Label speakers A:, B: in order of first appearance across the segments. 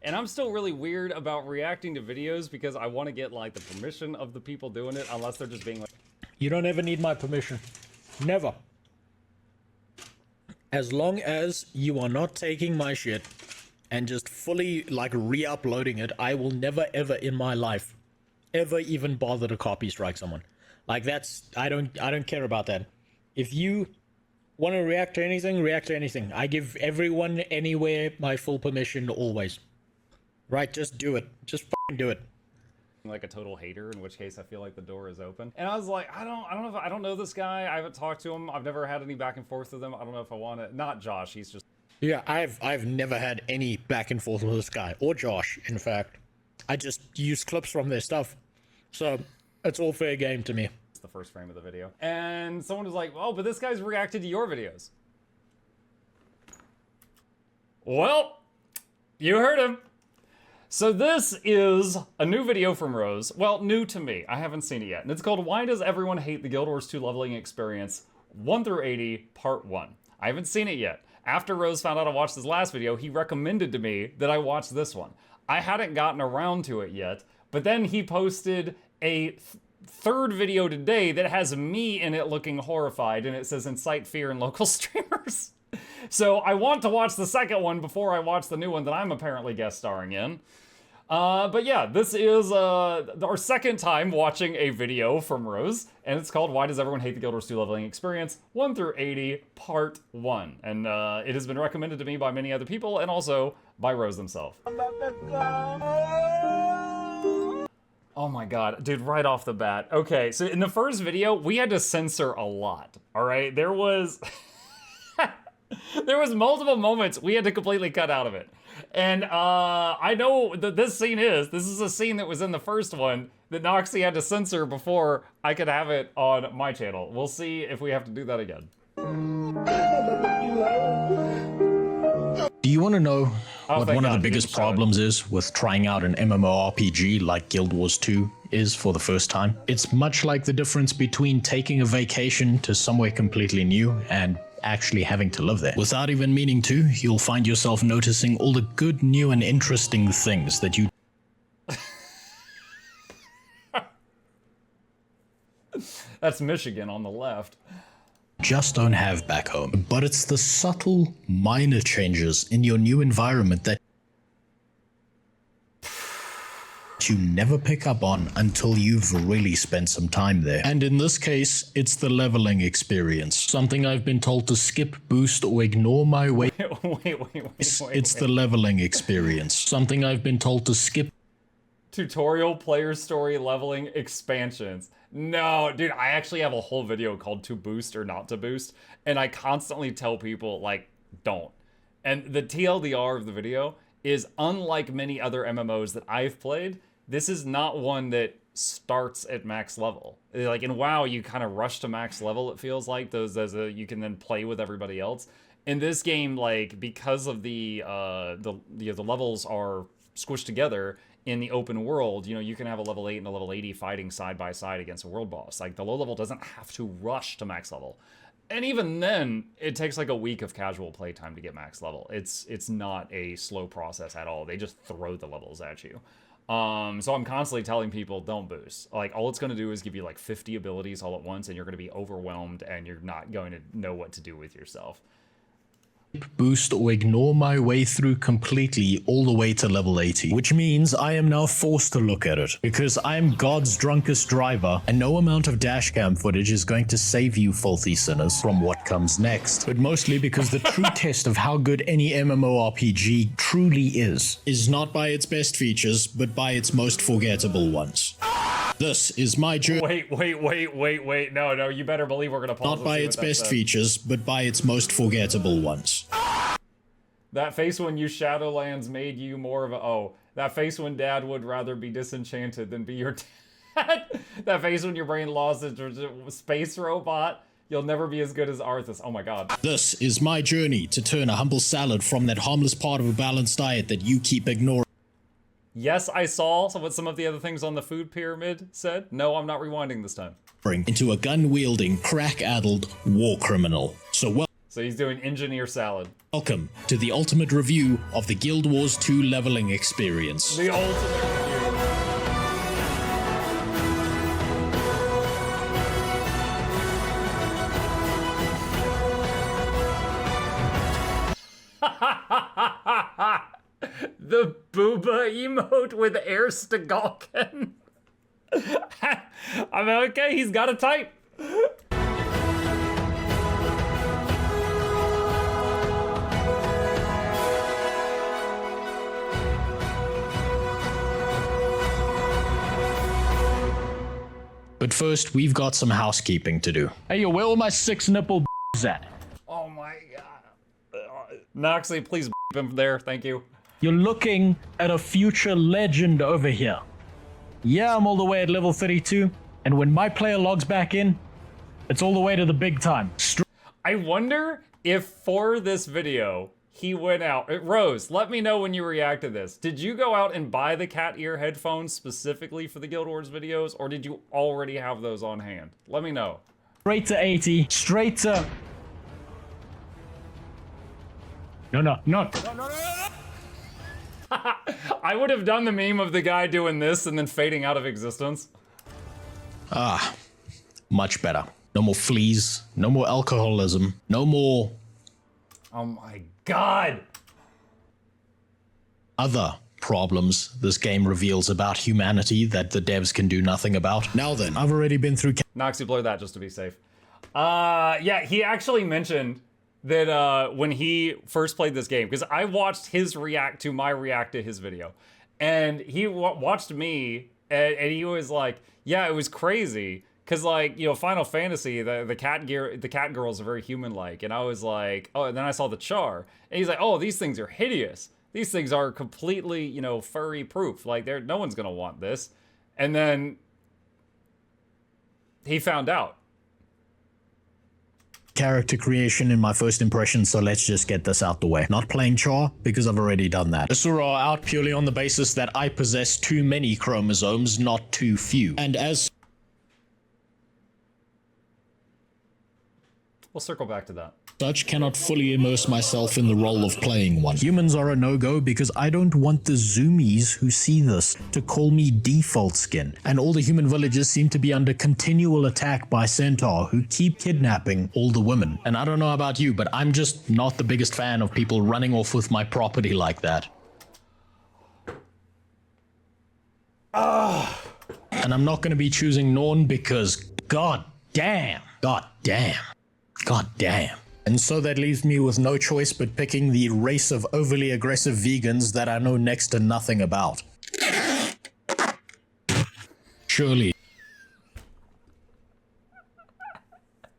A: And I'm still really weird about reacting to videos because I want to get like the permission of the people doing it, unless they're just being like,
B: you don't ever need my permission. Never. As long as you are not taking my shit and just fully like re-uploading it, I will never ever in my life ever even bother to copy strike someone. Like that's, I don't care about that. If you want to react to anything, react to anything. I give everyone anywhere my full permission always. Right, just do it. Just fucking do it.
A: like a total hater, in which case I feel like the door is open. And I was like, I don't know this guy. I haven't talked to him. I've never had any back and forth with him. I don't know if I want it. Not Josh. He's just.
B: Yeah, I've never had any back and forth with this guy or Josh. In fact, I just use clips from their stuff, so it's all fair game to me.
A: It's the first frame of the video, and someone was like, "Oh, but this guy's reacted to your videos." Well, you heard him. So this is a new video from Rose. Well, new to me. I haven't seen it yet. And it's called Why Does Everyone Hate the Guild Wars 2 Leveling Experience 1 through 80 Part 1. I haven't seen it yet. After Rose found out I watched this last video, he recommended to me that I watch this one. I hadn't gotten around to it yet, but then he posted a third video today that has me in it looking horrified, and it says incite fear in local streamers. So I want to watch the second one before I watch the new one that I'm apparently guest starring in. But yeah, this is our second time watching a video from Rose, and it's called Why Does Everyone Hate the Guild Wars 2 Leveling Experience 1 through 80 Part 1. And it has been recommended to me by many other people, and also by Rose himself. Oh my god, dude, right off the bat. Okay, so in the first video, we had to censor a lot, all right? There was multiple moments we had to completely cut out of it. And I know that this is a scene that was in the first one that Noxxi had to censor before I could have it on my channel. We'll see if we have to do that again.
C: Do you want to know what one of the biggest problems is with trying out an MMORPG like Guild Wars 2 is for the first time? It's much like the difference between taking a vacation to somewhere completely new and actually having to live there. Without even meaning to, you'll find yourself noticing all the good, new, and interesting things that you
A: That's Michigan on the left.
C: Just don't have back home. But it's the subtle, minor changes in your new environment that you never pick up on until you've really spent some time there. And in this case, it's the leveling experience. Something I've been told to skip, boost, or ignore my way. It's the leveling experience. Something I've been told to skip.
A: Tutorial, player story, leveling, expansions. No, dude, I actually have a whole video called To Boost or Not to Boost, and I constantly tell people, like, don't. And the TLDR of the video is, unlike many other MMOs that I've played, this is not one that starts at max level. Like in WoW, you kind of rush to max level, it feels like. You can then play with everybody else. In this game, like, because of the levels are squished together in the open world, you know, you can have a level 8 and a level 80 fighting side by side against a world boss. Like, the low level doesn't have to rush to max level. And even then, it takes like a week of casual playtime to get max level. It's not a slow process at all. They just throw the levels at you. So I'm constantly telling people, don't boost. Like, all it's going to do is give you like 50 abilities all at once, and you're going to be overwhelmed, and you're not going to know what to do with yourself.
C: Boost or ignore my way through completely all the way to level 80, which means I am now forced to look at it because I'm God's drunkest driver, and no amount of dashcam footage is going to save you filthy sinners from what comes next. But mostly because the true test of how good any MMORPG truly is not by its best features, but by its most forgettable ones. This is my journey.
A: Wait. No, you better believe we're gonna pause.
C: Not by its best features, but by its most forgettable ones.
A: That face when you Shadowlands made you more of a, that face when dad would rather be disenchanted than be your dad. That face when your brain lost its space robot. You'll never be as good as Arthas. Oh my god.
C: This is my journey to turn a humble salad from that harmless part of a balanced diet that you keep ignoring.
A: Yes, I saw what some of the other things on the food pyramid said. No, I'm not rewinding this time.
C: Into a gun-wielding, crack-addled war criminal. So
A: So he's doing engineer salad.
C: Welcome to the ultimate review of the Guild Wars 2 leveling experience.
A: The ultimate The booba emote with Air Stagalkin. I mean, okay, he's got a type.
C: But first, we've got some housekeeping to do. Hey, yo, where are my 6 nipple at?
A: Oh my god. Noxxi, please him there, thank you.
C: You're looking at a future legend over here. Yeah, I'm all the way at level 32, and when my player logs back in, it's all the way to the big time.
A: I wonder if for this video, he went out. Rose, let me know when you react to this. Did you go out and buy the cat ear headphones specifically for the Guild Wars videos, or did you already have those on hand? Let me know.
C: Straight to 80, straight to... No.
A: I would have done the meme of the guy doing this and then fading out of existence.
C: Ah, much better. No more fleas, no more alcoholism, no more...
A: Oh my god!
C: Other problems this game reveals about humanity that the devs can do nothing about. Now then, I've already been through...
A: Noxxi, blur that just to be safe. Yeah, he actually mentioned that when he first played this game, because I watched his react to his video, and he watched me, and he was like, yeah, it was crazy, because like, you know, Final Fantasy, the cat girls are very human-like, and I was like, oh, and then I saw the char, and he's like, oh, these things are hideous. These things are completely, you know, furry-proof. Like, no one's gonna want this. And then he found out.
C: Character creation in my first impression, so let's just get this out the way. Not playing chaw, because I've already done that. Asura are out purely on the basis that I possess too many chromosomes, not too few. And as...
A: We'll circle back to that.
C: Such, cannot fully immerse myself in the role of playing one. Humans are a no-go because I don't want the zoomies who see this to call me default skin. And all the human villagers seem to be under continual attack by Centaur who keep kidnapping all the women. And I don't know about you, but I'm just not the biggest fan of people running off with my property like that. And I'm not going to be choosing Norn because god damn. And so that leaves me with no choice but picking the race of overly aggressive vegans that I know next to nothing about. Surely.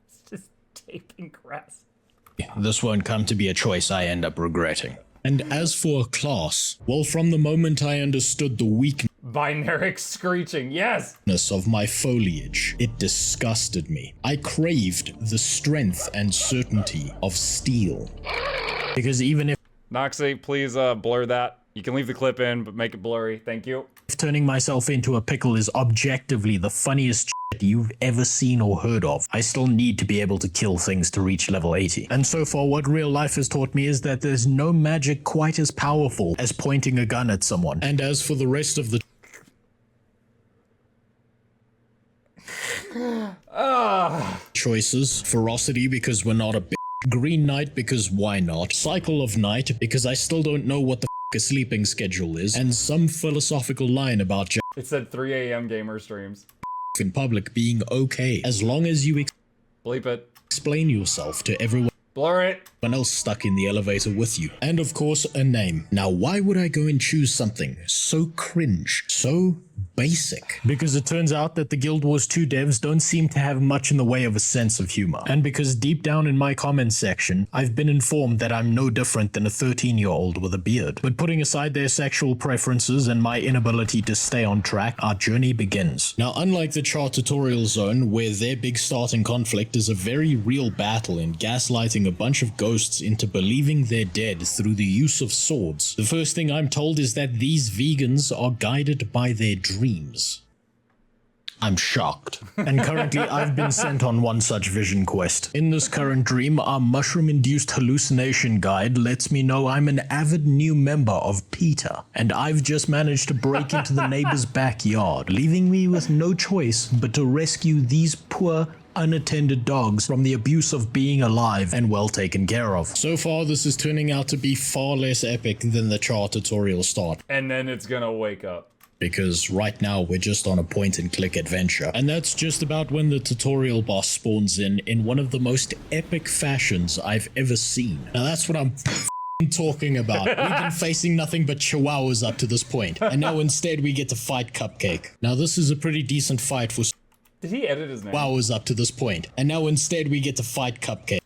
A: It's just taping grass.
C: This won't come to be a choice I end up regretting. And as for a class, well, from the moment I understood the weakness
A: Binaric screeching, yes!
C: of my foliage, it disgusted me. I craved the strength and certainty of steel. Because even if
A: Noxxi, please blur that. You can leave the clip in, but make it blurry. Thank you.
C: turning myself into a pickle is objectively the funniest shit you've ever seen or heard of, I still need to be able to kill things to reach level 80. And so far, what real life has taught me is that there's no magic quite as powerful as pointing a gun at someone. And as for the rest of the choices, ferocity because we're not a bitch, green knight because why not, cycle of night because I still don't know what the a sleeping schedule is, and some philosophical line about
A: it said 3 a.m. gamer streams
C: in public being okay as long as you
A: bleep it,
C: explain yourself to everyone
A: blur it,
C: else stuck in the elevator with you, and of course a name. Now why would I go and choose something so cringe, so basic? Because it turns out that the Guild Wars 2 devs don't seem to have much in the way of a sense of humor. And because deep down in my comments section, I've been informed that I'm no different than a 13-year-old with a beard. But putting aside their sexual preferences and my inability to stay on track, our journey begins. Now, unlike the chart tutorial zone, where their big starting conflict is a very real battle in gaslighting a bunch of ghosts into believing they're dead through the use of swords, the first thing I'm told is that these vegans are guided by their dreams. I'm shocked. And currently I've been sent on one such vision quest. In this current dream, our mushroom-induced hallucination guide lets me know I'm an avid new member of PETA, and I've just managed to break into the neighbor's backyard, leaving me with no choice but to rescue these poor, unattended dogs from the abuse of being alive and well taken care of. So far, this is turning out to be far less epic than the chaw tutorial start.
A: And then it's gonna wake up.
C: Because right now we're just on a point-and-click adventure. And that's just about when the tutorial boss spawns in one of the most epic fashions I've ever seen. Now that's what I'm talking about. We've been facing nothing but chihuahuas up to this point, and now instead we get to fight Cupcake. Now this is a pretty decent fight for
A: Did he edit his name?
C: chihuahuas up to this point, and now instead we get to fight Cupcake.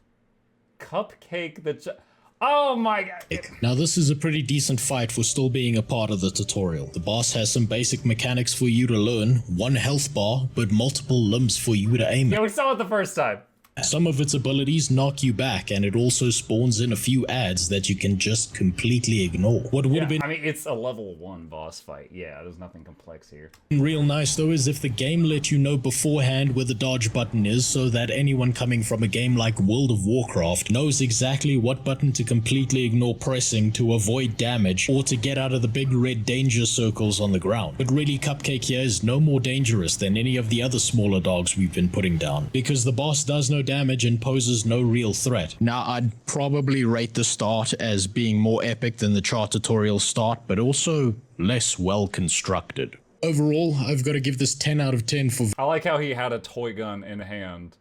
A: Cupcake the Oh my god.
C: Now this is a pretty decent fight for still being a part of the tutorial. The boss has some basic mechanics for you to learn, one health bar, but multiple limbs for you to aim at.
A: Yeah, we saw it the first time.
C: Some of its abilities knock you back, and it also spawns in a few ads that you can just completely ignore. What would have been
A: I mean, it's a level 1 boss fight. Yeah, there's nothing complex here.
C: real nice though is if the game let you know beforehand where the dodge button is, so that anyone coming from a game like World of Warcraft knows exactly what button to completely ignore pressing to avoid damage or to get out of the big red danger circles on the ground. But really, Cupcake here is no more dangerous than any of the other smaller dogs we've been putting down, because the boss does no damage and poses no real threat. Now, I'd probably rate the start as being more epic than the chaw tutorial start, but also less well constructed. Overall, I've got to give this 10 out of 10 for
A: I like how he had a toy gun in hand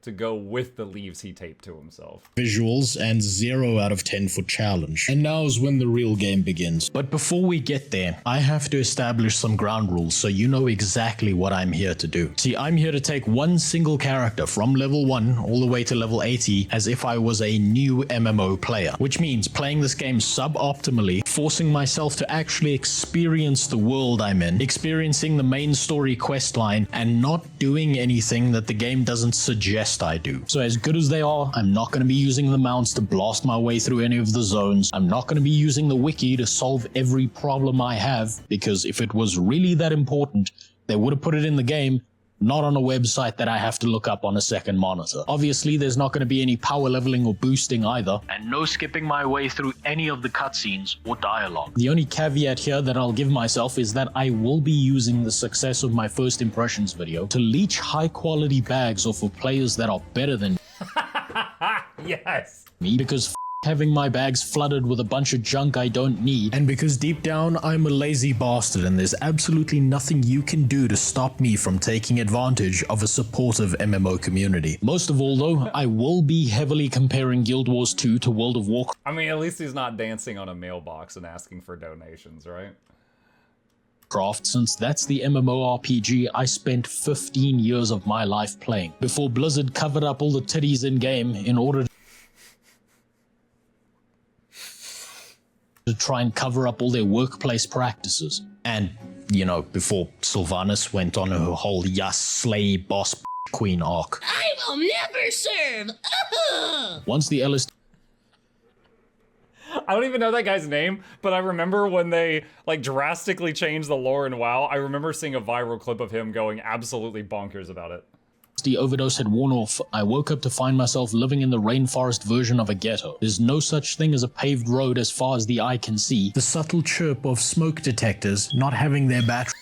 A: to go with the leaves he taped to himself.
C: visuals and 0 out of 10 for challenge. And now is when the real game begins. But before we get there, I have to establish some ground rules so you know exactly what I'm here to do. See, I'm here to take one single character from level 1 all the way to level 80 as if I was a new MMO player, which means playing this game suboptimally, forcing myself to actually experience the world I'm in, experiencing the main story quest line, and not doing anything that the game doesn't suggest I do. So as good as they are, I'm not going to be using the mounts to blast my way through any of the zones. I'm not going to be using the wiki to solve every problem I have, because if it was really that important, they would have put it in the game, not on a website that I have to look up on a second monitor. Obviously, there's not going to be any power leveling or boosting either, and no skipping my way through any of the cutscenes or dialogue. The only caveat here that I'll give myself is that I will be using the success of my first impressions video to leech high quality bags off of players that are better than
A: Yes.
C: me, because having my bags flooded with a bunch of junk I don't need, and because deep down I'm a lazy bastard and there's absolutely nothing you can do to stop me from taking advantage of a supportive MMO community. Most of all though, I will be heavily comparing Guild Wars 2 to World of Warcraft,
A: I mean, at least he's not dancing on a mailbox and asking for donations, right?
C: since that's the MMORPG I spent 15 years of my life playing, before Blizzard covered up all the titties in game in order to try and cover up all their workplace practices. And, you know, before Sylvanas went on her whole Yas Slay Boss Queen arc.
D: I will never serve.
C: Once the LSD
A: I don't even know that guy's name, but I remember when they like drastically changed the lore in WoW, I remember seeing a viral clip of him going absolutely bonkers about it.
C: overdose had worn off, I woke up to find myself living in the rainforest version of a ghetto. There's no such thing as a paved road as far as the eye can see. The subtle chirp of smoke detectors not having their batteries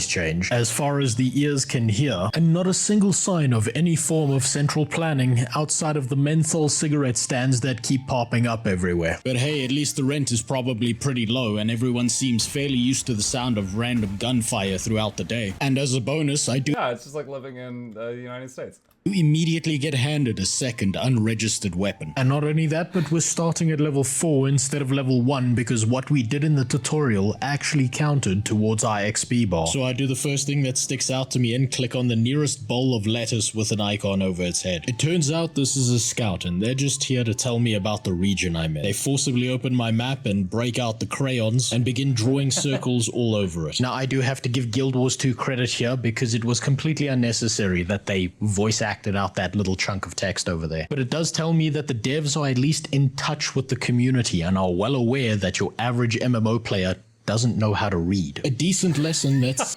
C: change as far as the ears can hear, and not a single sign of any form of central planning outside of the menthol cigarette stands that keep popping up everywhere. But hey, at least the rent is probably pretty low and everyone seems fairly used to the sound of random gunfire throughout the day. And as a bonus, I do
A: Yeah, it's just like living in the United States.
C: immediately get handed a second unregistered weapon. And not only that, but we're starting at level 4 instead of level 1 because what we did in the tutorial actually counted towards our XP bar. So I do the first thing that sticks out to me and click on the nearest bowl of lettuce with an icon over its head. It turns out this is a scout and they're just here to tell me about the region I'm in. They forcibly open my map and break out the crayons and begin drawing circles all over it. Now I do have to give Guild Wars 2 credit here because it was completely unnecessary that they voice acted out that little chunk of text over there. But it does tell me that the devs are at least in touch with the community and are well aware that your average MMO player doesn't know how to read. A decent lesson that's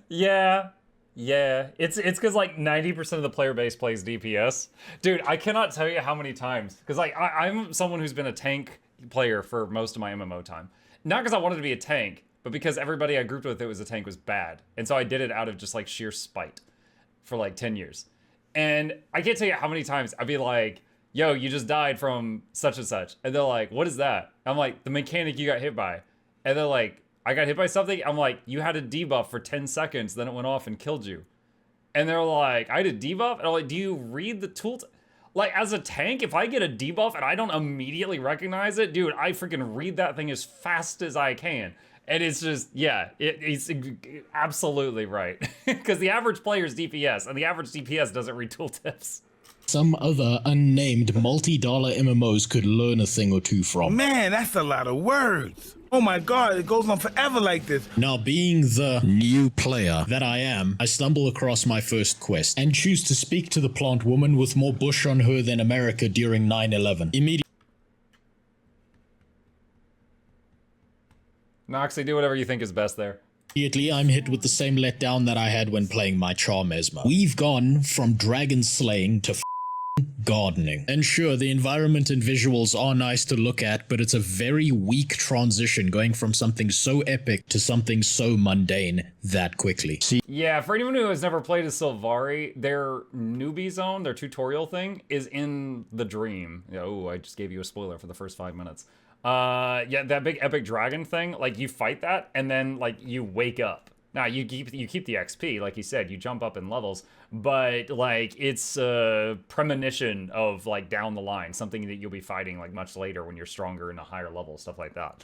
A: Yeah. It's because like 90% of the player base plays DPS. Dude, I cannot tell you how many times. Because like I'm someone who's been a tank player for most of my MMO time. Not because I wanted to be a tank, but because everybody I grouped with that was a tank was bad. And so I did it out of just like sheer spite for like 10 years. And I can't tell you how many times I'd be like, yo, you just died from such and such. And they're like, what is that? I'm like, the mechanic you got hit by. And they're like, I got hit by something. I'm like, you had a debuff for 10 seconds, then it went off and killed you. And they're like, I had a debuff? And I'm like, do you read the tool? Like, as a tank, if I get a debuff and I don't immediately recognize it, dude, I freaking read that thing as fast as I can. And it's just, yeah, it's absolutely right. Because the average player is DPS, and the average DPS doesn't read tooltips.
C: some other unnamed multi-dollar MMOs could learn a thing or two from.
E: Man, that's a lot of words. Oh my God, it goes on forever like this.
C: Now, being the new player that I am, I stumble across my first quest and choose to speak to the plant woman with more bush on her than America during 9/11.
A: Noxxi, do whatever you think is best there.
C: Immediately, I'm hit with the same letdown that I had when playing my chaw mesmer. We've gone from dragon slaying to gardening. And sure, the environment and visuals are nice to look at, but it's a very weak transition going from something so epic to something so mundane that quickly. See,
A: Yeah, for anyone who has never played a Sylvari, their newbie zone, their tutorial thing, is in the dream. Oh, I just gave you a spoiler for the first 5 minutes. Yeah, that big epic dragon thing, like, you fight that, and then, like, you wake up. Now, you keep the XP, like you said, you jump up in levels, but, like, it's a premonition of, like, down the line, something that you'll be fighting, like, much later when you're stronger in a higher level, stuff like that.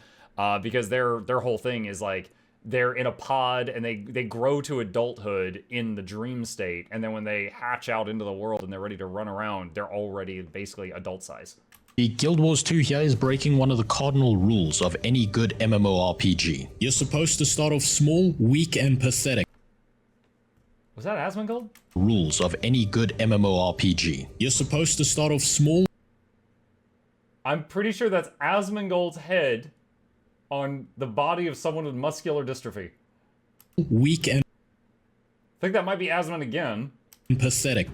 A: Because their whole thing is, like, they're in a pod, and they grow to adulthood in the dream state, and then when they hatch out into the world and they're ready to run around, they're already basically adult size.
C: the Guild Wars 2 here is breaking one of the cardinal rules of any good MMORPG. You're supposed to start off small, weak, and pathetic.
A: Was that Asmongold?
C: Rules of any good MMORPG. You're supposed to start off small.
A: I'm pretty sure that's Asmongold's head on the body of someone with muscular dystrophy.
C: Weak and
A: I think that might be Asmon again.
C: pathetic.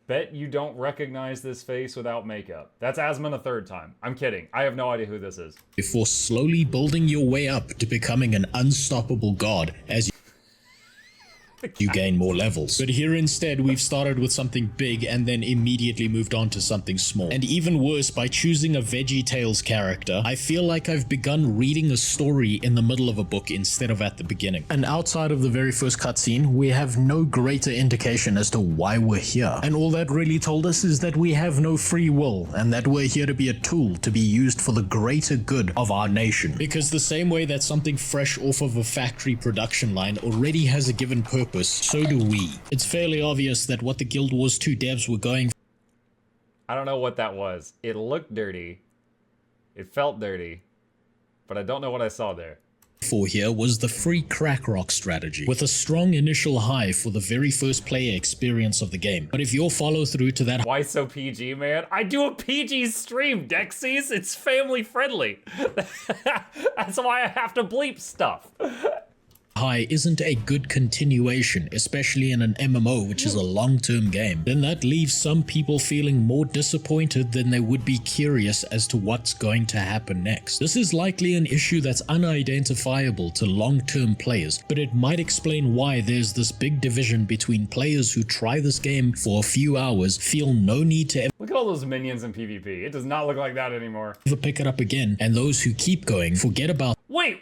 A: Bet you don't recognize this face without makeup. That's Asmon a third time. I'm kidding. I have no idea who this is.
C: Before slowly building your way up to becoming an unstoppable god as you gain more levels. But here instead, we've started with something big and then immediately moved on to something small. And even worse, by choosing a VeggieTales character, I feel like I've begun reading a story in the middle of a book instead of at the beginning. And outside of the very first cutscene, we have no greater indication as to why we're here. And all that really told us is that we have no free will, and that we're here to be a tool to be used for the greater good of our nation. Because the same way that something fresh off of a factory production line already has a given purpose, so do we. It's fairly obvious that what the Guild Wars 2 devs were going for.
A: I don't know what that was. It looked dirty. It felt dirty. But I don't know what I saw there.
C: Here was the free crack rock strategy, with a strong initial high for the very first player experience of the game. But if you'll follow through to that
A: Why so PG, man? I do a PG stream, Dexies. It's family friendly. That's why I have to bleep stuff.
C: high isn't a good continuation, especially in an MMO, which is a long-term game, then that leaves some people feeling more disappointed than they would be curious as to what's going to happen next. This is likely an issue that's unidentifiable to long-term players, but it might explain why there's this big division between players who try this game for a few hours, feel no need to
A: Look at all those minions in PvP. It does not look like that anymore.
C: ever pick it up again, and those who keep going forget about
A: Wait!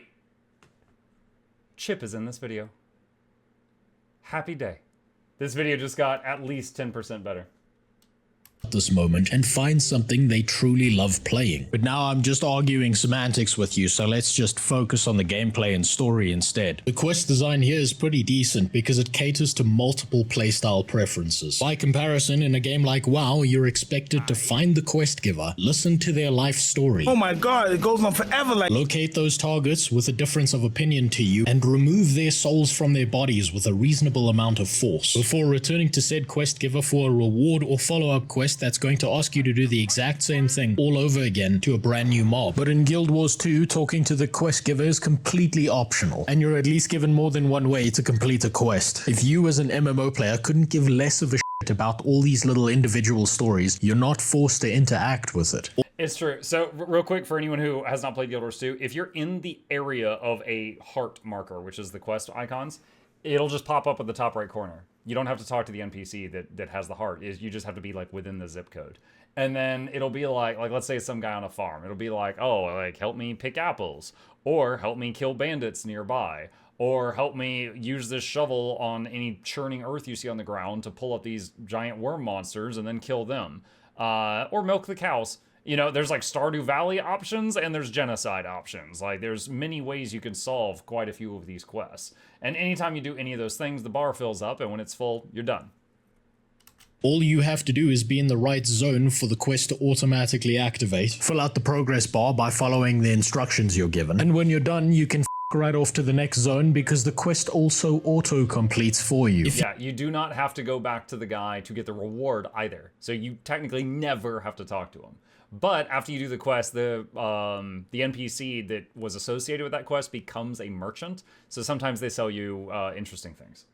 A: Chip is in this video. Happy day. This video just got at least 10% better.
C: this moment and find something they truly love playing. But now I'm just arguing semantics with you, so let's just focus on the gameplay and story instead. The quest design here is pretty decent because it caters to multiple playstyle preferences. By comparison, in a game like WoW, you're expected to find the quest giver, listen to their life story,
E: Oh my God, it goes on forever like
C: locate those targets with a difference of opinion to you, and remove their souls from their bodies with a reasonable amount of force, before returning to said quest giver for a reward or follow-up quest quest that's going to ask you to do the exact same thing all over again to a brand new mob. But in Guild Wars 2, talking to the quest giver is completely optional, and you're at least given more than one way to complete a quest. If you as an MMO player couldn't give less of a shit about all these little individual stories, you're not forced to interact with it.
A: It's true. So real quick, for anyone who has not played Guild Wars 2, if you're in the area of a heart marker, which is the quest icons, it'll just pop up at the top right corner. You don't have to talk to the NPC that has the heart. You just have to be like within the zip code. And then it'll be like let's say it's some guy on a farm. It'll be like, oh, like help me pick apples, or help me kill bandits nearby, or help me use this shovel on any churning earth you see on the ground to pull up these giant worm monsters and then kill them, or milk the cows. You know, there's like Stardew Valley options and there's genocide options. Like, there's many ways you can solve quite a few of these quests. And anytime you do any of those things, the bar fills up, and when it's full, you're done.
C: All you have to do is be in the right zone for the quest to automatically activate. Fill out the progress bar by following the instructions you're given. And when you're done, you can right off to the next zone because the quest also auto-completes for you.
A: Yeah, you do not have to go back to the guy to get the reward either. So you technically never have to talk to him. But after you do the quest, the NPC that was associated with that quest becomes a merchant. So sometimes they sell you interesting things.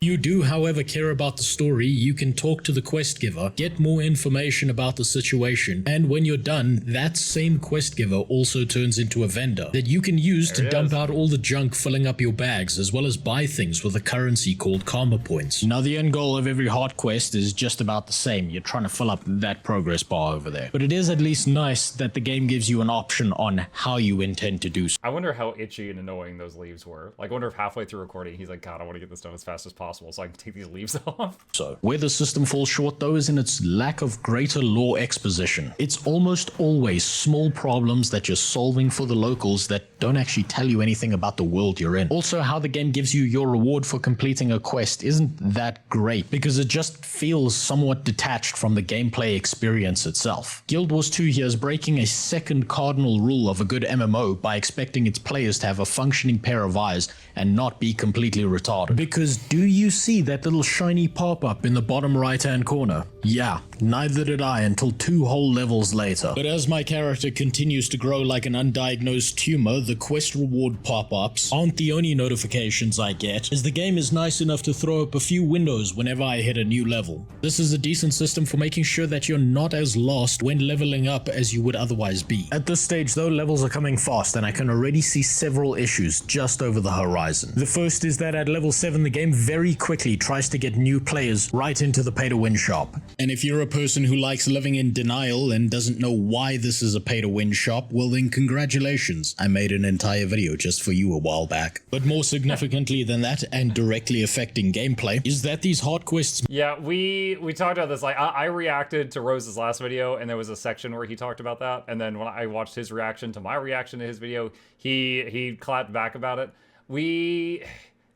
C: You do, however, care about the story, you can talk to the quest giver, get more information about the situation, and when you're done, that same quest giver also turns into a vendor that you can use to dump out all the junk filling up your bags, as well as buy things with a currency called karma points. Now, the end goal of every hard quest is just about the same. You're trying to fill up that progress bar over there. But it is at least nice that the game gives you an option on how you intend to do so.
A: I wonder how itchy and annoying those leaves were. Like, I wonder if halfway through recording, he's like, God, I want to get this done as fast as possible so I can take these leaves off.
C: So, where the system falls short though is in its lack of greater lore exposition. It's almost always small problems that you're solving for the locals that don't actually tell you anything about the world you're in. Also, how the game gives you your reward for completing a quest isn't that great because it just feels somewhat detached from the gameplay experience itself. Guild Wars 2 here is breaking a second cardinal rule of a good MMO by expecting its players to have a functioning pair of eyes and not be completely retarded. Because do you see that little shiny pop-up in the bottom right-hand corner? Yeah, neither did I until 2 whole levels later. But as my character continues to grow like an undiagnosed tumor, the quest reward pop-ups aren't the only notifications I get, as the game is nice enough to throw up a few windows whenever I hit a new level. This is a decent system for making sure that you're not as lost when leveling up as you would otherwise be. At this stage though, levels are coming fast and I can already see several issues just over the horizon. The first is that at level 7 the game very quickly tries to get new players right into the pay-to-win shop. And if you're a person who likes living in denial and doesn't know why this is a pay-to-win shop, well then congratulations, I made an entire video just for you a while back. But more significantly than that, and directly affecting gameplay, is that these hard quests...
A: Yeah, we talked about this. Like, I reacted to Rose's last video, and there was a section where he talked about that, and then when I watched his reaction to my reaction to his video, he clapped back about it. We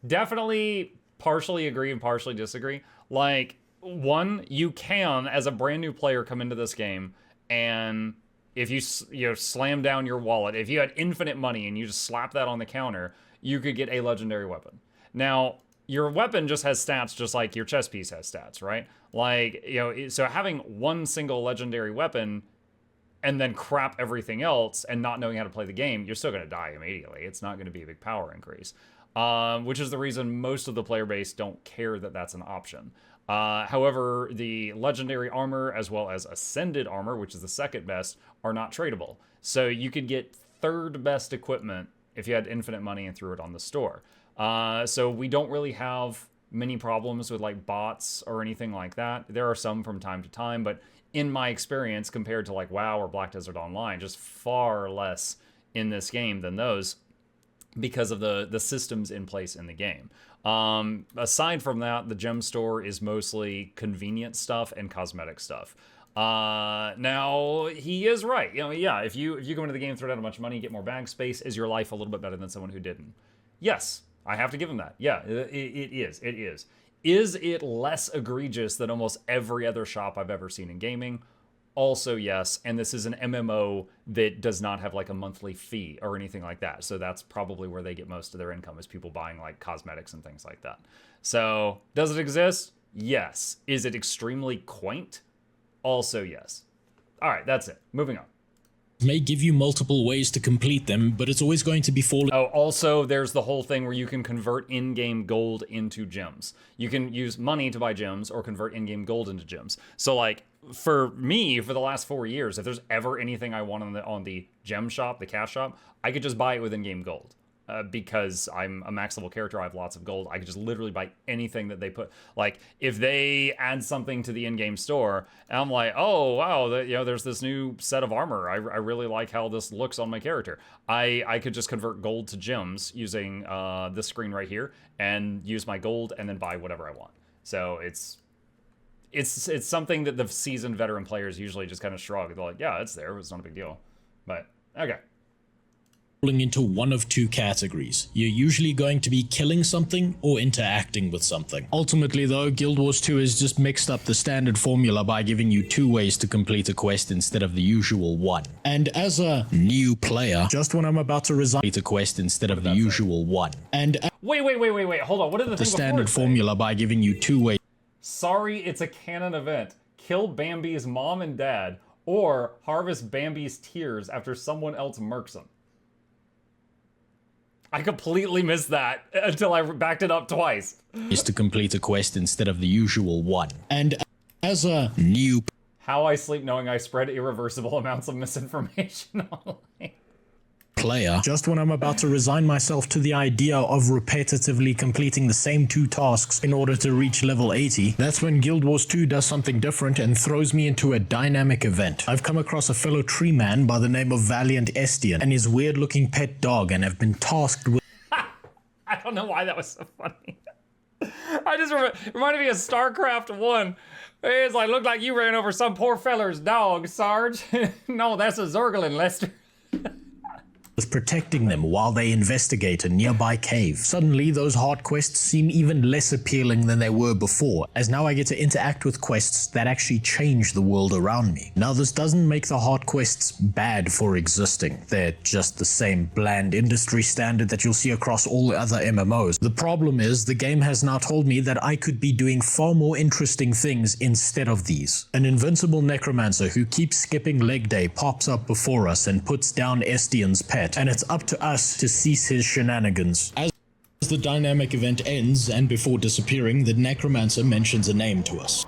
A: definitely partially agree and partially disagree. Like, one, you can, as a brand new player, come into this game, and if you slam down your wallet, if you had infinite money and you just slap that on the counter, you could get a legendary weapon. Now, your weapon just has stats just like your chess piece has stats, right? Like, so having one single legendary weapon and then crap everything else and not knowing how to play the game, you're still going to die immediately. It's not going to be a big power increase, which is the reason most of the player base don't care that that's an option. However, the legendary armor as well as ascended armor, which is the second best, are not tradable. So you could get third best equipment if you had infinite money and threw it on the store. So we don't really have many problems with like bots or anything like that. There are some from time to time, but in my experience, compared to like WoW or Black Desert Online, just far less in this game than those because of the systems in place in the game. Aside from that, the gem store is mostly convenient stuff and cosmetic stuff. Now he is right. Yeah, if you go into the game, throw down a bunch of money, get more bag space, is your life a little bit better than someone who didn't? Yes, I have to give him that. Yeah, it is. It is. Is it less egregious than almost every other shop I've ever seen in gaming? Also, yes. And this is an MMO that does not have like a monthly fee or anything like that. So that's probably where they get most of their income, is people buying like cosmetics and things like that. So does it exist? Yes. Is it extremely quaint? Also yes. All right, that's it. Moving on.
C: May give you multiple ways to complete them, but it's always going to be falling.
A: Oh, also, there's the whole thing where you can convert in-game gold into gems. You can use money to buy gems or convert in-game gold into gems. So, like, for me, for the last 4 years, if there's ever anything I want on the gem shop, the cash shop, I could just buy it with in-game gold. Because I'm a max level character, I have lots of gold. I could just literally buy anything that they put. Like, if they add something to the in-game store, and I'm like, oh wow, there's this new set of armor. I really like how this looks on my character. I could just convert gold to gems using this screen right here, and use my gold, and then buy whatever I want. So it's something that the seasoned veteran players usually just kind of shrug. They're like, yeah, it's there. It's not a big deal. But okay.
C: Into one of two categories. You're usually going to be killing something or interacting with something. Ultimately though, Guild Wars 2 has just mixed up the standard formula by giving you 2 ways to complete a quest instead of the usual 1. And as a new player, just when I'm about to resign, complete a quest instead of the usual 1. And
A: wait, hold on. What did the
C: standard formula by giving you 2 ways.
A: Sorry, it's a canon event. Kill Bambi's mom and dad, or harvest Bambi's tears after someone else murks him. I completely missed that until I backed it up twice.
C: Is to complete a quest instead of the usual 1. And as a new
A: How I sleep knowing I spread irreversible amounts of misinformation online.
C: Player, just when I'm about to resign myself to the idea of repetitively completing the same 2 tasks in order to reach level 80, that's when Guild Wars 2 does something different and throws me into a dynamic event. I've come across a fellow tree man by the name of Valiant Estian and his weird looking pet dog, and have been tasked with
A: I don't know why that was so funny. I just reminded me of StarCraft 1. It's like, looked like you ran over some poor feller's dog, Sarge. No, that's a Zerglin, Lester.
C: protecting them while they investigate a nearby cave. Suddenly, those hard quests seem even less appealing than they were before, as now I get to interact with quests that actually change the world around me. Now, this doesn't make the hard quests bad for existing. They're just the same bland industry standard that you'll see across all other MMOs. The problem is, the game has now told me that I could be doing far more interesting things instead of these. An invincible necromancer who keeps skipping leg day pops up before us and puts down Estian's pet, and it's up to us to cease his shenanigans. As the dynamic event ends, and before disappearing, the necromancer mentions a name to us.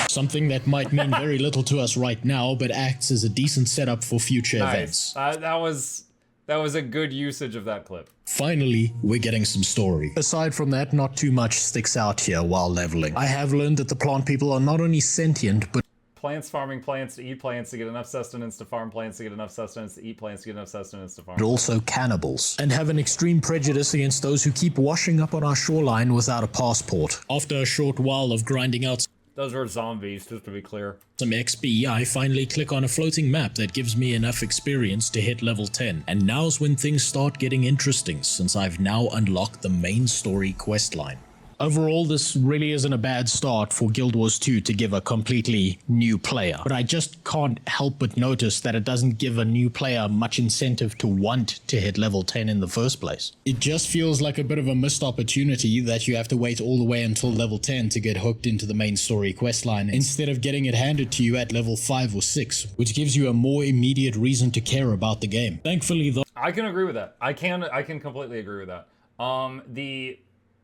C: Something that might mean very little to us right now, but acts as a decent setup for future events.
A: That was a good usage of that clip.
C: Finally, we're getting some story. Aside from that, not too much sticks out here while leveling. I have learned that the plant people are not only sentient, but
A: plants farming plants to eat plants to get enough sustenance to farm plants to get enough sustenance to eat plants to get enough sustenance to farm.
C: But also cannibals, and have an extreme prejudice against those who keep washing up on our shoreline without a passport. After a short while of grinding out
A: those are zombies, just to be clear.
C: some XP, I finally click on a floating map that gives me enough experience to hit level 10. And now's when things start getting interesting, since I've now unlocked the main story questline. Overall, this really isn't a bad start for Guild Wars 2 to give a completely new player, but I just can't help but notice that it doesn't give a new player much incentive to want to hit level 10 in the first place. It just feels like a bit of a missed opportunity that you have to wait all the way until level 10 to get hooked into the main story questline, instead of getting it handed to you at level 5 or 6, which gives you a more immediate reason to care about the game. Thankfully though,
A: I can agree with that. I can completely agree with that.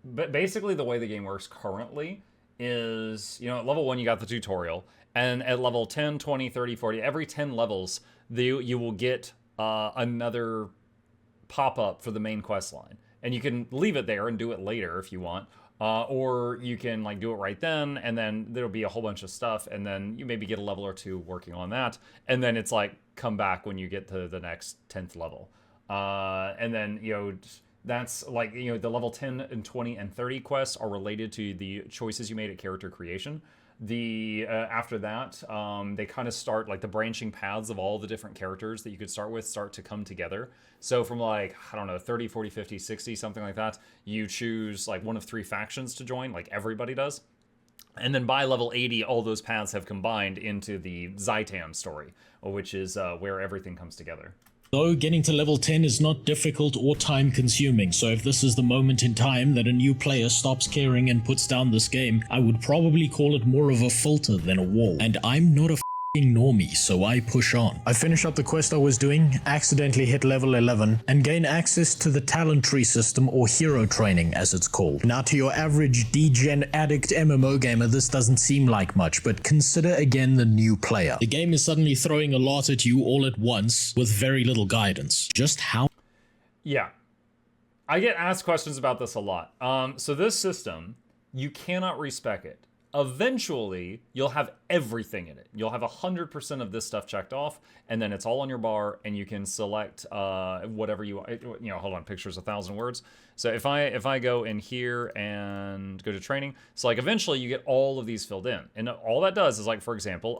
A: But basically the way the game works currently is, at level 1 you got the tutorial, and at level 10, 20, 30, 40, every 10 levels you will get another pop-up for the main quest line. And you can leave it there and do it later if you want, or you can do it right then, and then there'll be a whole bunch of stuff, and then you maybe get a level or two working on that, and then it's come back when you get to the next 10th level. And then, that's the level 10 and 20 and 30 quests are related to the choices you made at character creation. After that, they kind of start, the branching paths of all the different characters that you could start with start to come together. So from 30, 40, 50, 60, something like that, you choose one of 3 factions to join, like everybody does. And then by level 80, all those paths have combined into the Zytam story, which is where everything comes together.
C: Though getting to level 10 is not difficult or time consuming, so if this is the moment in time that a new player stops caring and puts down this game, I would probably call it more of a filter than a wall. And I'm not a normie, so I push on. I finish up the quest I was doing, accidentally hit level 11, and gain access to the talent tree system, or hero training as it's called. Now to your average degen addict MMO gamer, this doesn't seem like much, but consider again the new player. The game is suddenly throwing a lot at you all at once with very little guidance. Just how?
A: Yeah. I get asked questions about this a lot. So this system, you cannot respec it. Eventually, you'll have everything in it. You'll have 100% of this stuff checked off, and then it's all on your bar, and you can select whatever you want. You know, hold on, picture's 1,000 words. So if I go in here and go to training, so like eventually you get all of these filled in, and all that does is, like, for example,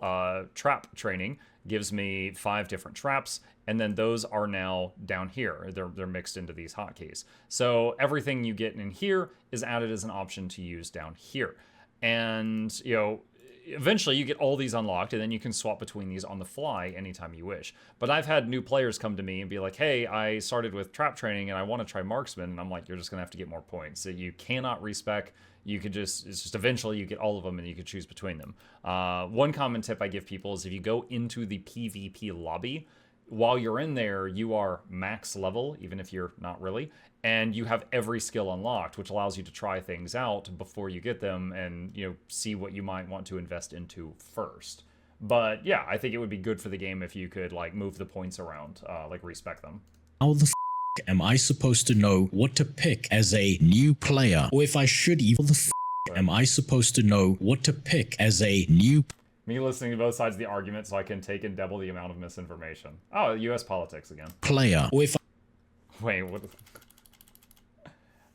A: trap training gives me 5 different traps, and then those are now down here. They're mixed into these hotkeys. So everything you get in here is added as an option to use down here. And, you know, eventually you get all these unlocked, and then you can swap between these on the fly anytime you wish. But I've had new players come to me and be like, hey, I started with trap training and I want to try marksman. And I'm like, you're just going to have to get more points. So you cannot respec. You could it's just eventually you get all of them and you could choose between them. One common tip I give people is if you go into the PvP lobby, while you're in there, you are max level, even if you're not really, and you have every skill unlocked, which allows you to try things out before you get them and, you know, see what you might want to invest into first. But yeah, I think it would be good for the game if you could, like, move the points around, like respec them.
C: How the am I supposed to know what to pick as a new player? Or if I should even am I supposed to know what to pick as a new
A: Me listening to both sides of the argument so I can take and double the amount of misinformation. Oh, U.S. politics again.
C: player? Or if
A: Wait, what?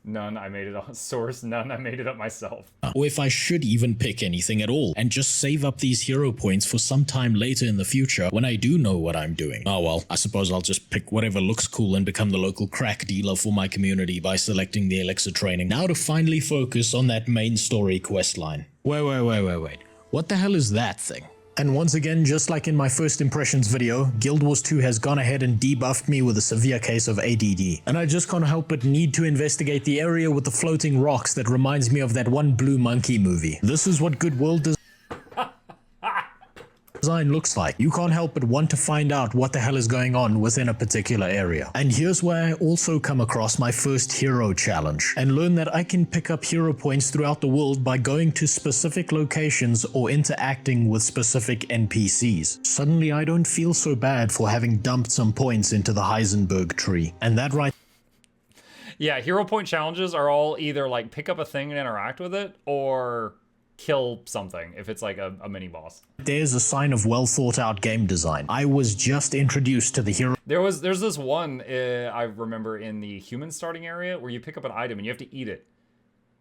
A: None, I made it up. Source, none, I made it up myself.
C: or if I should even pick anything at all and just save up these hero points for some time later in the future when I do know what I'm doing. Oh well, I suppose I'll just pick whatever looks cool and become the local crack dealer for my community by selecting the elixir training. Now to finally focus on that main story quest line. Wait. What the hell is that thing? And once again, just like in my first impressions video, Guild Wars 2 has gone ahead and debuffed me with a severe case of ADD. And I just can't help but need to investigate the area with the floating rocks that reminds me of that one Blue Monkey movie. This is what good world design looks like. You can't help but want to find out what the hell is going on within a particular area. And here's where I also come across my first hero challenge and learn that I can pick up hero points throughout the world by going to specific locations or interacting with specific NPCs. Suddenly I don't feel so bad for having dumped some points into the Heisenberg tree. And that right
A: Yeah, hero point challenges are all either like pick up a thing and interact with it, or kill something if it's like a mini boss.
C: there's a sign of well thought out game design. I was just introduced to the hero
A: There's this one I remember in the human starting area where you pick up an item and you have to eat it,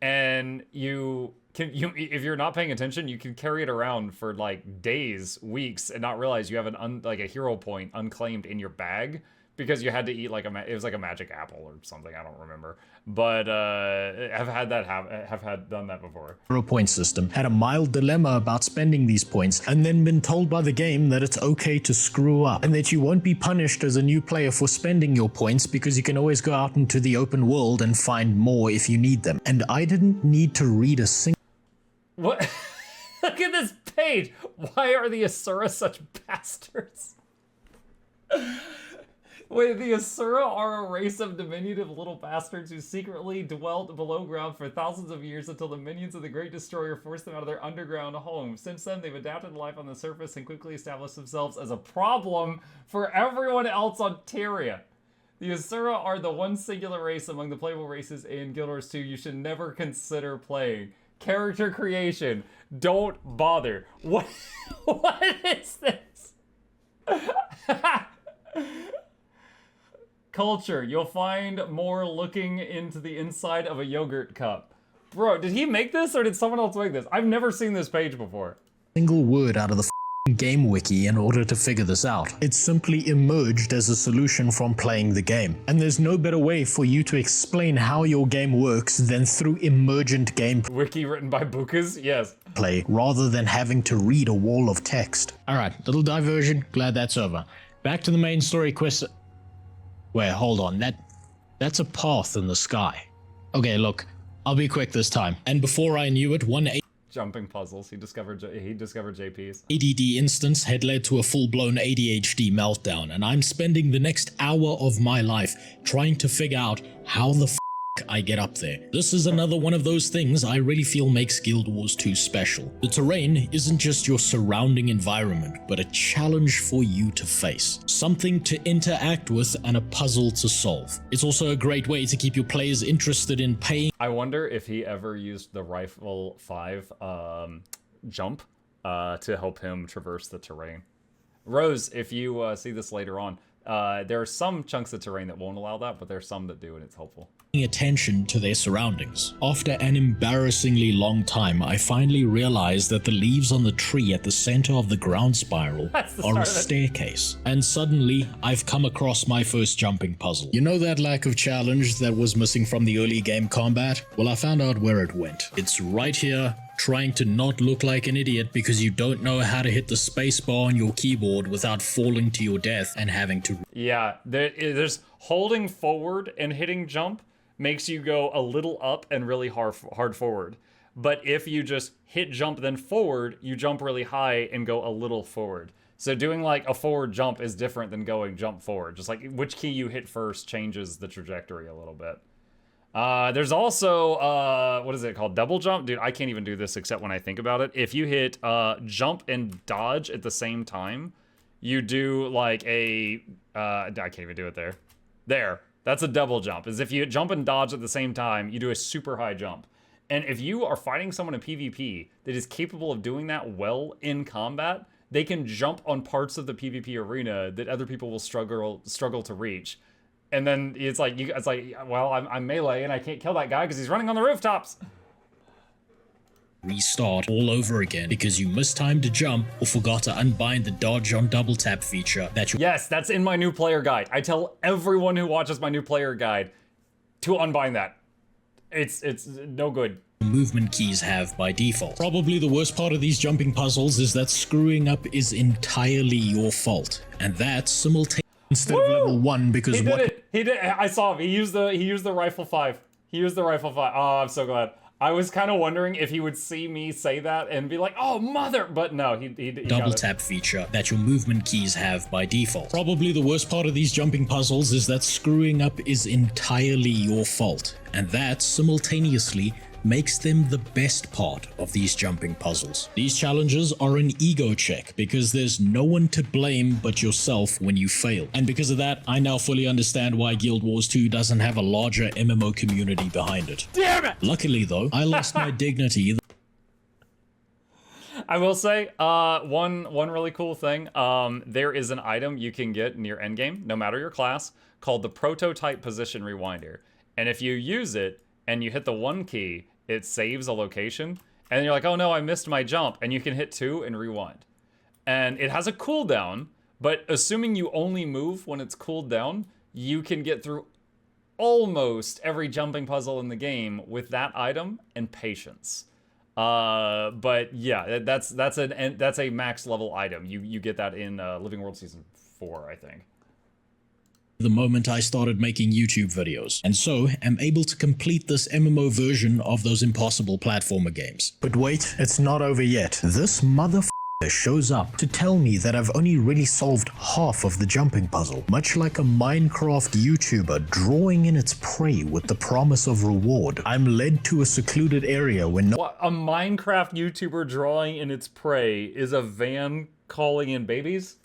A: and if you're not paying attention, you can carry it around for like days, weeks, and not realize you have like a hero point unclaimed in your bag because you had to eat like it was like a magic apple or something. I don't remember, but have done that before.
C: point system, had a mild dilemma about spending these points, and then been told by the game that it's okay to screw up and that you won't be punished as a new player for spending your points because you can always go out into the open world and find more if you need them. And I didn't need to read a single
A: What? Look at this page. Why are the Asura such bastards? Wait, the Asura are a race of diminutive little bastards who secretly dwelt below ground for thousands of years until the minions of the Great Destroyer forced them out of their underground home. Since then, they've adapted life on the surface and quickly established themselves as a problem for everyone else on Tyria. The Asura are the one singular race among the playable races in Guild Wars 2 you should never consider playing. Character creation. Don't bother. What is this? Culture. You'll find more looking into the inside of a yogurt cup. Bro, did he make this or did someone else make this? I've never seen this page before.
C: word out of the game wiki in order to figure this out. It simply emerged as a solution from playing the game. And there's no better way for you to explain how your game works than through emergent gameplay.
A: Wiki written by Bukas? Yes.
C: Rather than having to read a wall of text. Alright, little diversion, glad that's over. Back to the main story quest. Wait, hold on. That's a path in the sky. Okay, look, I'll be quick this time. And before I knew it, one
A: Jumping puzzles. He discovered JP's.
C: ADD instance had led to a full-blown ADHD meltdown, and I'm spending the next hour of my life trying to figure out how the I get up there. This is another one of those things I really feel makes Guild Wars 2 special. The terrain isn't just your surrounding environment, but a challenge for you to face. Something to interact with and a puzzle to solve. It's also a great way to keep your players interested in paying.
A: I wonder if he ever used the Rifle 5 jump to help him traverse the terrain. Rose, if you see this later on, there are some chunks of terrain that won't allow that, but there's some that do, and it's helpful.
C: Attention to their surroundings. After an embarrassingly long time, I finally realized that the leaves on the tree at the center of the ground spiral are a staircase. And suddenly, I've come across my first jumping puzzle. You know that lack of challenge that was missing from the early game combat? Well, I found out where it went. It's right here, trying to not look like an idiot because you don't know how to hit the spacebar on your keyboard without falling to your death and having to...
A: Yeah, there's holding forward and hitting jump makes you go a little up and really hard forward. But if you just hit jump then forward, you jump really high and go a little forward. So doing like a forward jump is different than going jump forward. Just like which key you hit first changes the trajectory a little bit. There's also, what is it called? Double jump? Dude, I can't even do this except when I think about it. If you hit jump and dodge at the same time, you do like a, I can't even do it there. There. That's a double jump. Is if you jump and dodge at the same time, you do a super high jump. And if you are fighting someone in PvP that is capable of doing that well in combat, they can jump on parts of the PvP arena that other people will struggle to reach. And then it's like, well, I'm melee and I can't kill that guy because he's running on the rooftops.
C: Restart all over again because you mistimed a jump or forgot to unbind the dodge on double tap feature that you...
A: Yes, that's in my new player guide. I tell everyone who watches my new player guide to unbind that. It's no good.
C: Movement keys have by default. Probably the worst part of these jumping puzzles is that screwing up is entirely your fault. And that's simultaneously instead of level 1 because
A: he did it. He did. I saw him. He used the Rifle 5. He used the Rifle 5. Oh, I'm so glad. I was kind of wondering if he would see me say that and be like, "Oh, mother!" But no, he
C: double tap feature that your movement keys have by default. Probably the worst part of these jumping puzzles is that screwing up is entirely your fault, and that simultaneously makes them the best part of these jumping puzzles. These challenges are an ego check because there's no one to blame but yourself when you fail. And because of that, I now fully understand why Guild Wars 2 doesn't have a larger MMO community behind it.
A: Damn it!
C: Luckily though, I lost my dignity.
A: I will say, one really cool thing, there is an item you can get near endgame, no matter your class, called the Prototype Position Rewinder. And if you use it, and you hit the 1 key, it saves a location, and you're like, oh no, I missed my jump, and you can hit 2 and rewind. And it has a cooldown, but assuming you only move when it's cooled down, you can get through almost every jumping puzzle in the game with that item and patience. But yeah, that's a max level item. You get that in Living World Season 4, I think.
C: The moment I started making YouTube videos, and so am able to complete this MMO version of those impossible platformer games. But wait, it's not over yet. This motherfucker shows up to tell me that I've only really solved half of the jumping puzzle, much like a Minecraft YouTuber drawing in its prey with the promise of reward. I'm led to a secluded area where
A: What, a Minecraft YouTuber drawing in its prey is a van calling in babies?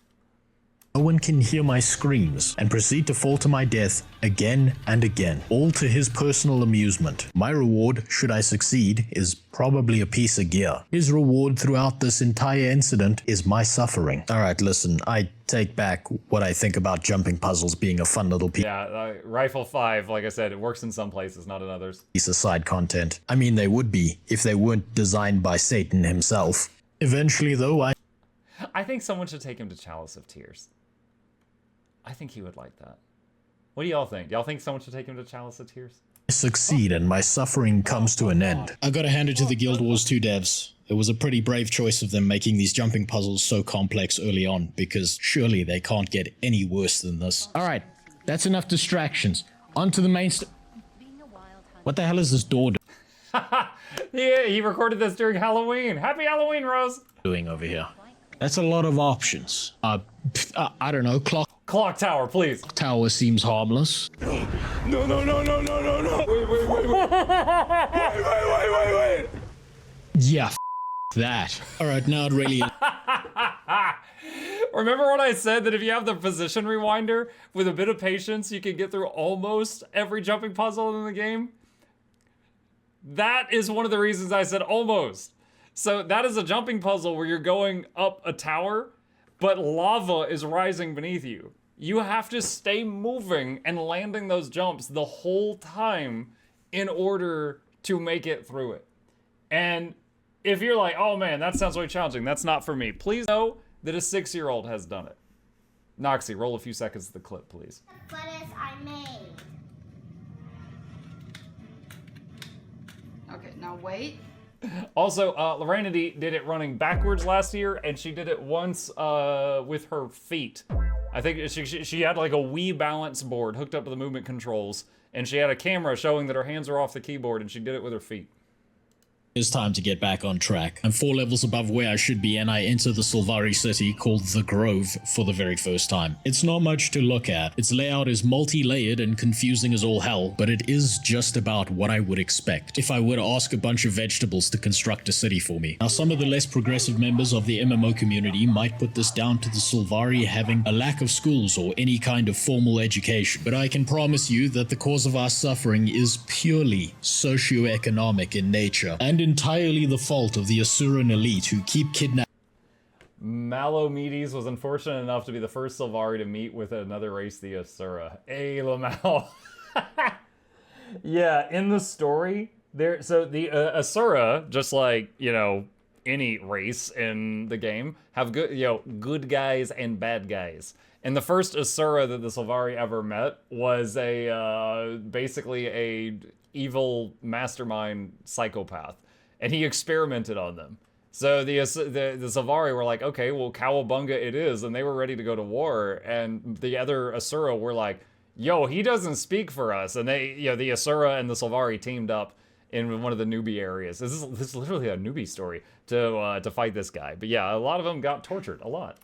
C: no one can hear my screams and proceed to fall to my death again and again, all to his personal amusement. My reward, should I succeed, is probably a piece of gear. His reward throughout this entire incident is my suffering. Alright, listen, I take back what I think about jumping puzzles being a fun little piece.
A: Yeah, Rifle 5, like I said, it works in some places, not in others.
C: Piece of side content. I mean, they would be if they weren't designed by Satan himself. Eventually, though,
A: I think someone should take him to Chalice of Tears. I think he would like that. What do y'all think? Y'all think someone should take him to Chalice of Tears?
C: succeed and my suffering comes to an end. I gotta hand it to the Guild Wars 2 devs. It was a pretty brave choice of them making these jumping puzzles so complex early on, because surely they can't get any worse than this. Alright, That's enough distractions. On to the main What the hell is this door
A: Yeah, he recorded this during Halloween. Happy Halloween, Rose.
C: doing over here? That's a lot of options. I don't know,
A: Clock tower, please.
C: tower seems harmless.
E: No. Wait.
C: Yeah, that. Alright, now it really
A: Remember when I said that if you have the position rewinder, with a bit of patience, you can get through almost every jumping puzzle in the game? That is one of the reasons I said almost. So that is a jumping puzzle where you're going up a tower, but lava is rising beneath you. You have to stay moving and landing those jumps the whole time in order to make it through it. And if you're like, oh man, that sounds really challenging, that's not for me, please know that a 6-year-old has done it. Noxxi, roll a few seconds of the clip, please.
D: Lettuce I made.
F: Okay, now wait.
A: Also, Lorenity did it running backwards last year, and she did it once with her feet. I think she had like a Wii balance board hooked up to the movement controls, and she had a camera showing that her hands are off the keyboard, and she did it with her feet.
C: It's time to get back on track. I'm 4 levels above where I should be, and I enter the Sylvari city called The Grove for the very first time. It's not much to look at. Its layout is multi-layered and confusing as all hell, but it is just about what I would expect if I were to ask a bunch of vegetables to construct a city for me. Now, some of the less progressive members of the MMO community might put this down to the Sylvari having a lack of schools or any kind of formal education, but I can promise you that the cause of our suffering is purely socioeconomic in nature, and entirely the fault of the Asuran elite who keep kidnapping.
A: Malomedes was unfortunate enough to be the first Sylvari to meet with another race, the Asura. Hey, Lamal. Yeah, in the story, so the Asura, just like, you know, any race in the game, have good guys and bad guys. And the first Asura that the Sylvari ever met was basically a evil mastermind psychopath. And he experimented on them. So the Sylvari were like, okay, well, cowabunga it is, and they were ready to go to war. And the other Asura were like, yo, he doesn't speak for us. And the Asura and the Sylvari teamed up in one of the newbie areas. This is literally a newbie story to fight this guy. But yeah, a lot of them got tortured, a lot.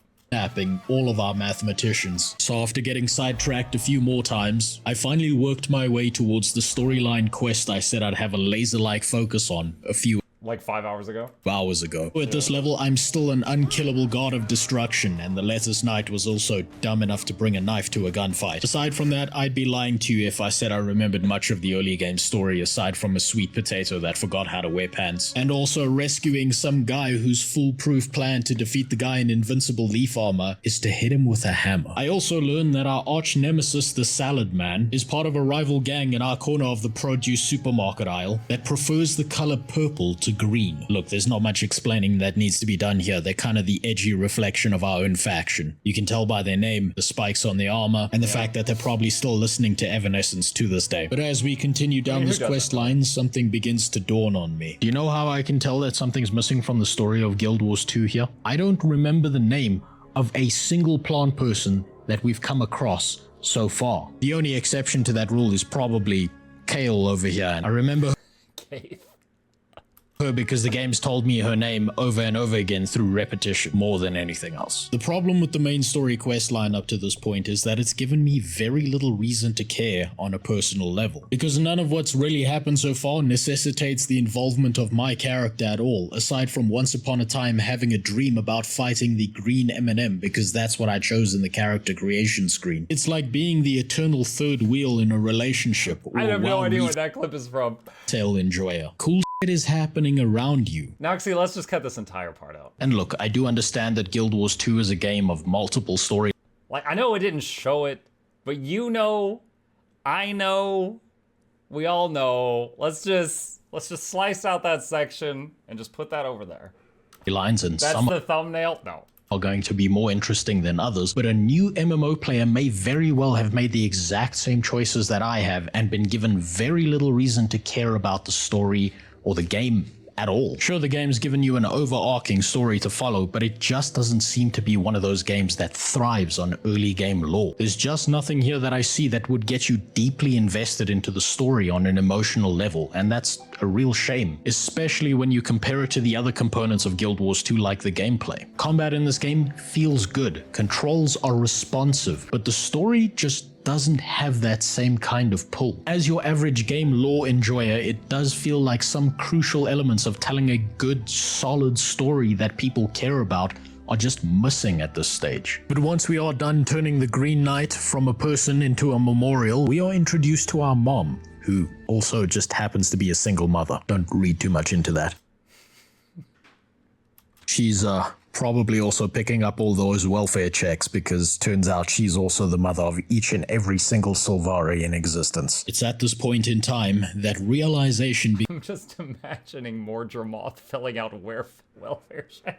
C: All of our mathematicians. So after getting sidetracked a few more times, I finally worked my way towards the storyline quest I said I'd have a laser-like focus on a few
A: Like 5 hours ago?
C: Hours ago. At this level, I'm still an unkillable god of destruction, and the Lettuce Knight was also dumb enough to bring a knife to a gunfight. Aside from that, I'd be lying to you if I said I remembered much of the early game story aside from a sweet potato that forgot how to wear pants. And also rescuing some guy whose foolproof plan to defeat the guy in invincible leaf armor is to hit him with a hammer. I also learned that our arch nemesis, the Salad Man, is part of a rival gang in our corner of the produce supermarket aisle that prefers the color purple to green. Look, there's not much explaining that needs to be done here. They're kind of the edgy reflection of our own faction. You can tell by their name, the spikes on the armor, and the fact that they're probably still listening to Evanescence to this day. But as we continue down this quest line, something begins to dawn on me. Do you know how I can tell that something's missing from the story of Guild Wars 2 here? I don't remember the name of a single plant person that we've come across so far. The only exception to that rule is probably Kale over here, and I remember her because the game's told me her name over and over again through repetition more than anything else. The problem with the main story quest line up to this point is that it's given me very little reason to care on a personal level, because none of what's really happened so far necessitates the involvement of my character at all, aside from once upon a time having a dream about fighting the green M&M because that's what I chose in the character creation screen. It's like being the eternal third wheel in a relationship.
A: I have no idea what that clip is from.
C: Tail enjoyer. Cool shit is happening around you.
A: Noxxi, let's just cut this entire part out.
C: And look, I do understand that Guild Wars 2 is a game of multiple stories.
A: Like, I know it didn't show it, but you know, I know, we all know. Let's just slice out that section and just put that over there.
C: Lines and
A: That's
C: some
A: the thumbnail? No.
C: Are going to be more interesting than others, but a new MMO player may very well have made the exact same choices that I have and been given very little reason to care about the story or the game at all. Sure, the game's given you an overarching story to follow, but it just doesn't seem to be one of those games that thrives on early game lore. There's just nothing here that I see that would get you deeply invested into the story on an emotional level, and that's a real shame, especially when you compare it to the other components of Guild Wars 2 like the gameplay. Combat in this game feels good, controls are responsive, but the story just doesn't have that same kind of pull. As your average game lore enjoyer, it does feel like some crucial elements of telling a good, solid story that people care about are just missing at this stage. But once we are done turning the Green Knight from a person into a memorial, we are introduced to our mom, who also just happens to be a single mother. Don't read too much into that. She's probably also picking up all those welfare checks because turns out she's also the mother of each and every single Sylvari in existence. It's at this point in time that realization
A: I'm just imagining more Dramoth filling out welfare checks.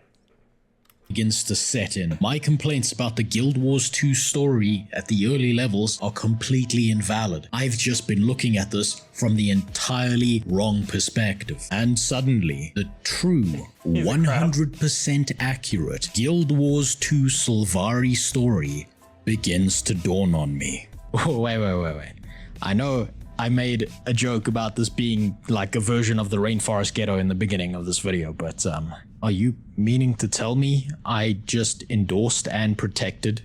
C: begins to set in. My complaints about the Guild Wars 2 story at the early levels are completely invalid. I've just been looking at this from the entirely wrong perspective. And suddenly, the true, 100% accurate Guild Wars 2 Sylvari story begins to dawn on me. Oh, wait. I know I made a joke about this being like a version of the Rainforest Ghetto in the beginning of this video, but are you meaning to tell me I just endorsed and protected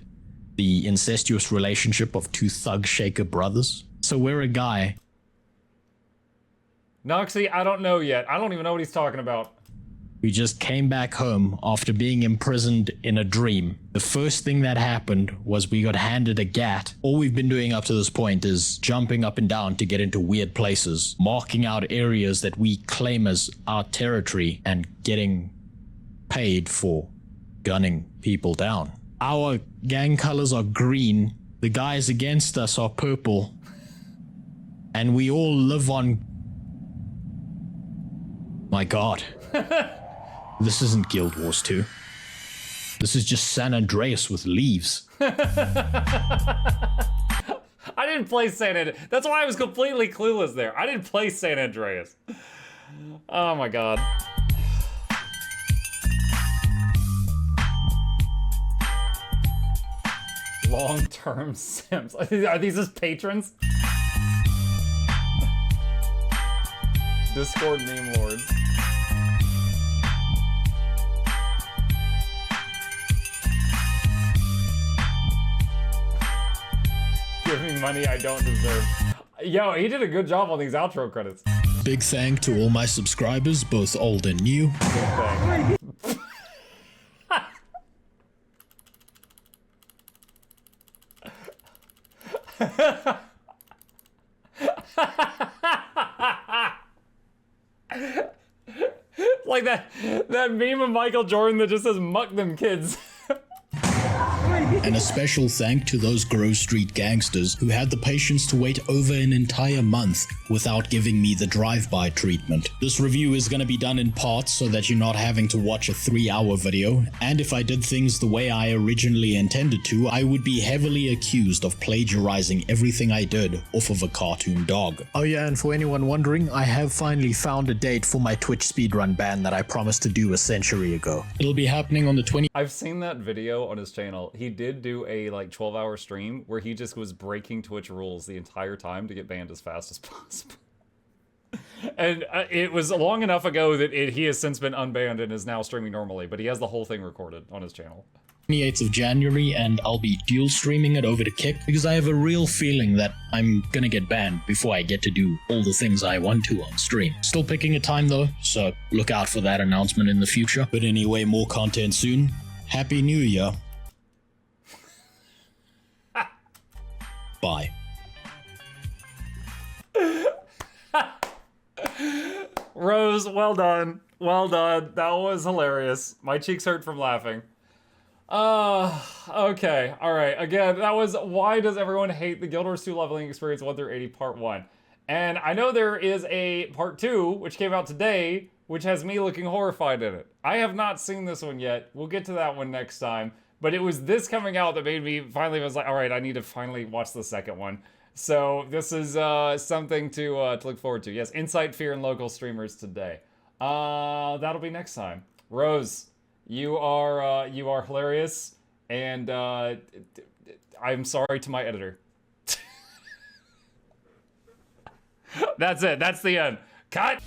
C: the incestuous relationship of two thug shaker brothers? So we're a guy.
A: Noxxi, I don't know yet. I don't even know what he's talking about.
C: We just came back home after being imprisoned in a dream. The first thing that happened was we got handed a gat. All we've been doing up to this point is jumping up and down to get into weird places, marking out areas that we claim as our territory, and getting paid for gunning people down. Our gang colors are green, the guys against us are purple, and we all live on... My god. This isn't Guild Wars 2. This is just San Andreas with leaves.
A: I didn't play San Andreas. That's why I was completely clueless there. I didn't play San Andreas. Oh my god. Long-term Sims. Are these just patrons? Discord meme lords. Give me money I don't deserve. Yo, he did a good job on these outro credits.
C: Big thank to all my subscribers, both old and new.
A: Big thank. Like that meme of Michael Jordan that just says "muck them kids."
C: And a special thank to those Grove Street gangsters who had the patience to wait over an entire month without giving me the drive-by treatment. This review is going to be done in parts so that you're not having to watch a 3-hour video, and if I did things the way I originally intended to, I would be heavily accused of plagiarizing everything I did off of a cartoon dog. Oh yeah, and for anyone wondering, I have finally found a date for my Twitch speedrun ban that I promised to do a century ago. It'll be happening on the 20th.
A: I've seen that video on his channel. He did do a like 12-hour stream where he just was breaking Twitch rules the entire time to get banned as fast as possible. And it was long enough ago that he has since been unbanned and is now streaming normally, but he has the whole thing recorded on his channel.
C: 28th of January, and I'll be dual streaming it over to Kick because I have a real feeling that I'm gonna get banned before I get to do all the things I want to on stream. Still picking a time though, so look out for that announcement in the future. But anyway, more content soon. Happy New Year. Bye.
A: Rose, well done. Well done. That was hilarious. My cheeks hurt from laughing. Okay. All right. Again, that was Why Does Everyone Hate the Guild Wars 2 Leveling Experience 1 through 80 Part 1. And I know there is a Part 2, which came out today, which has me looking horrified in it. I have not seen this one yet. We'll get to that one next time. But it was this coming out that made me finally was like, all right, I need to finally watch the second one. So this is something to look forward to. Yes, Insight, Fear, and local streamers today. That'll be next time. Rose, you are hilarious, and I'm sorry to my editor. That's it. That's the end. Cut.